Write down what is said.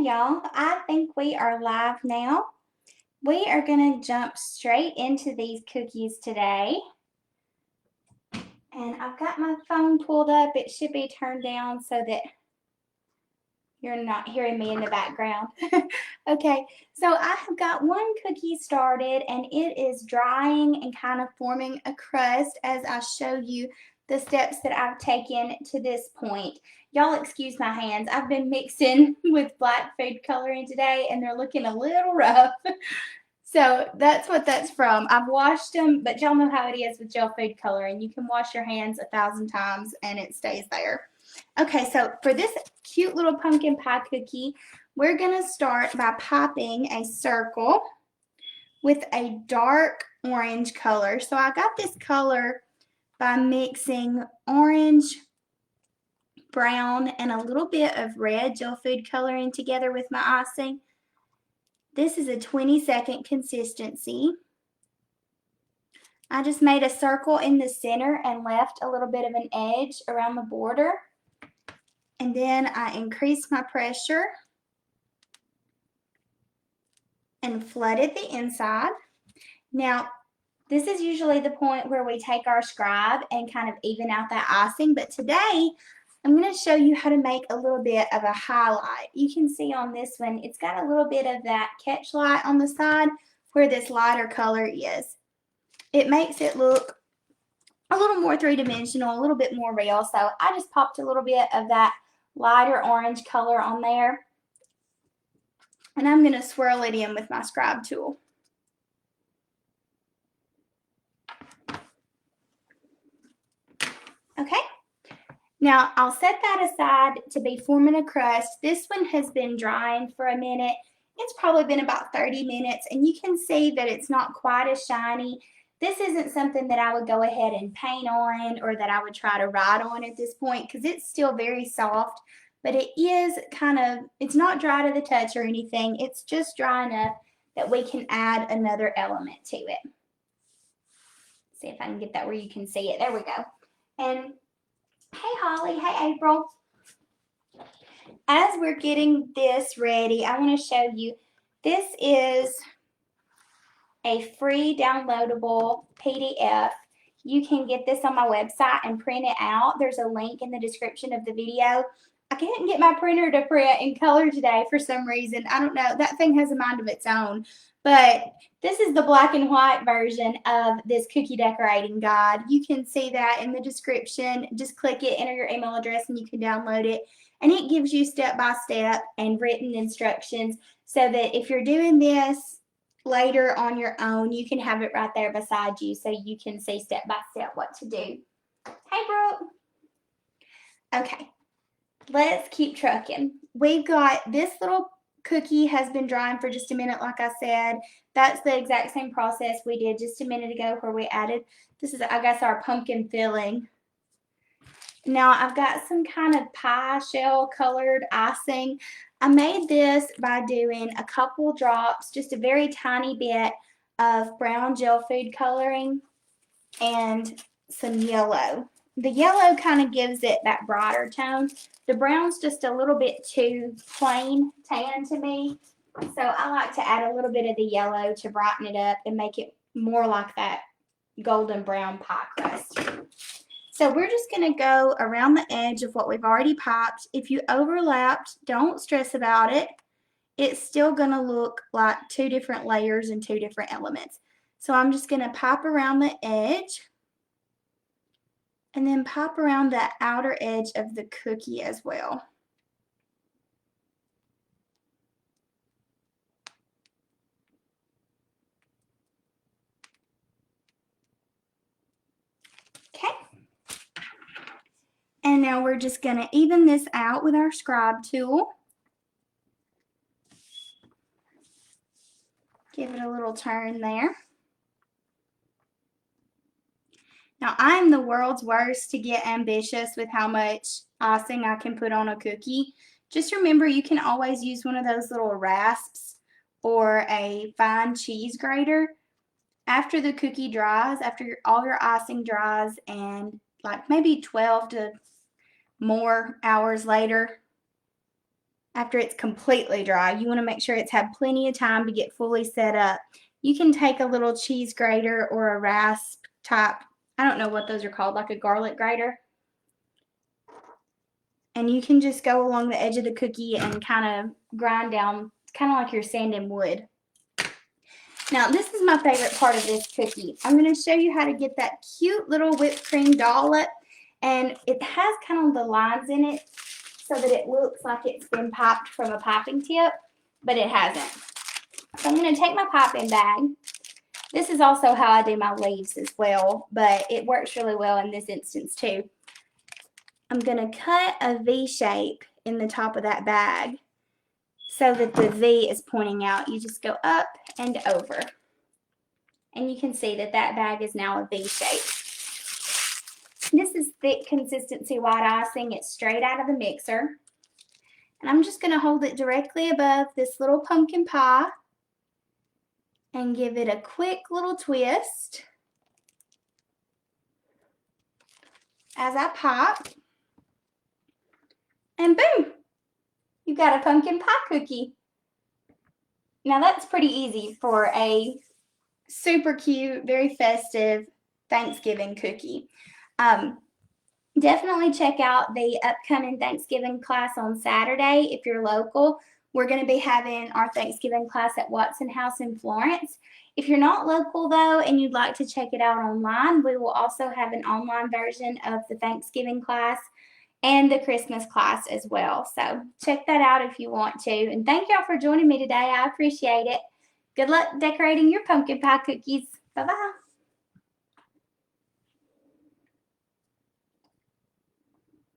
y'all, I think we are live now. We are going to jump straight into these cookies today. And I've got my phone pulled up. It should be turned down so that you're not hearing me in the background. Okay, so I have got one cookie started and it is drying and kind of forming a crust as I show you the steps that I've taken to this point. Y'all excuse my hands. I've been mixing with black food coloring today and they're looking a little rough. So that's what that's from. I've washed them, but y'all know how it is with gel food coloring. You can wash your hands 1,000 times and it stays there. Okay, so for this cute little pumpkin pie cookie, we're going to start by popping a circle with a dark orange color. So I got this color by mixing orange, brown, and a little bit of red gel food coloring together with my icing. This is a 20-second consistency. I just made a circle in the center and left a little bit of an edge around the border. And then I increased my pressure and flooded the inside. Now, this is usually the point where we take our scribe and kind of even out that icing, but today I'm going to show you how to make a little bit of a highlight. You can see on this one, it's got a little bit of that catch light on the side where this lighter color is. It makes it look a little more three-dimensional, a little bit more real, so I just popped a little bit of that lighter orange color on there. And I'm going to swirl it in with my scribe tool. Okay. Now I'll set that aside to be forming a crust. This one has been drying for a minute. It's probably been about 30 minutes and you can see that it's not quite as shiny. This isn't something that I would go ahead and paint on or that I would try to write on at this point because it's still very soft. But it is kind of, it's not dry to the touch or anything. It's just dry enough that we can add another element to it. See if I can get that where you can see it. There we go. And hey Holly, hey April. As we're getting this ready, I want to show you, this is a free downloadable PDF. You can get this on my website and print it out. There's a link in the description of the video. I couldn't get my printer to print in color today for some reason. I don't know. That thing has a mind of its own. But this is the black and white version of this cookie decorating guide. You can see that in the description. Just click it, enter your email address, and you can download it. And it gives you step-by-step and written instructions so that if you're doing this later on your own, you can have it right there beside you so you can see step-by-step what to do. Hey, Brooke. Okay. Let's keep trucking. We've got this little cookie has been drying for just a minute, like I said. That's the exact same process we did just a minute ago where we added, this is, I guess, our pumpkin filling. Now I've got some kind of pie shell colored icing. I made this by doing a couple drops, just a very tiny bit of brown gel food coloring and some yellow. The yellow kind of gives it that brighter tone. The brown's just a little bit too plain tan to me. So I like to add a little bit of the yellow to brighten it up and make it more like that golden brown pie crust. So we're just going to go around the edge of what we've already popped. If you overlapped, don't stress about it. It's still going to look like two different layers and two different elements. So I'm just going to pop around the edge and then pop around the outer edge of the cookie as well. Okay. And now we're just going to even this out with our scribe tool. Give it a little turn there. Now, I'm the world's worst to get ambitious with how much icing I can put on a cookie. Just remember, you can always use one of those little rasps or a fine cheese grater. After the cookie dries, after all your icing dries, and like maybe 12 to more hours later, after it's completely dry. You want to make sure it's had plenty of time to get fully set up. You can take a little cheese grater or a rasp type, I don't know what those are called, like a garlic grater. And you can just go along the edge of the cookie and kind of grind down, kind of like you're sanding wood. Now, this is my favorite part of this cookie. I'm going to show you how to get that cute little whipped cream dollop. And it has kind of the lines in it so that it looks like it's been piped from a piping tip, but it hasn't. So I'm going to take my piping bag. This is also how I do my leaves as well, but it works really well in this instance too. I'm going to cut a V shape in the top of that bag so that the V is pointing out. You just go up and over. And you can see that that bag is now a V shape. This is thick consistency white icing. It's straight out of the mixer. And I'm just going to hold it directly above this little pumpkin pie and give it a quick little twist as I pop. And boom, you've got a pumpkin pie cookie. Now that's pretty easy for a super cute, very festive Thanksgiving cookie. Definitely check out the upcoming Thanksgiving class on Saturday if you're local. We're going to be having our Thanksgiving class at Watson House in Florence. If you're not local though and you'd like to check it out online, we will also have an online version of the Thanksgiving class and the Christmas class as well. So check that out if you want to. And thank y'all for joining me today. I appreciate it. Good luck decorating your pumpkin pie cookies. Bye-bye.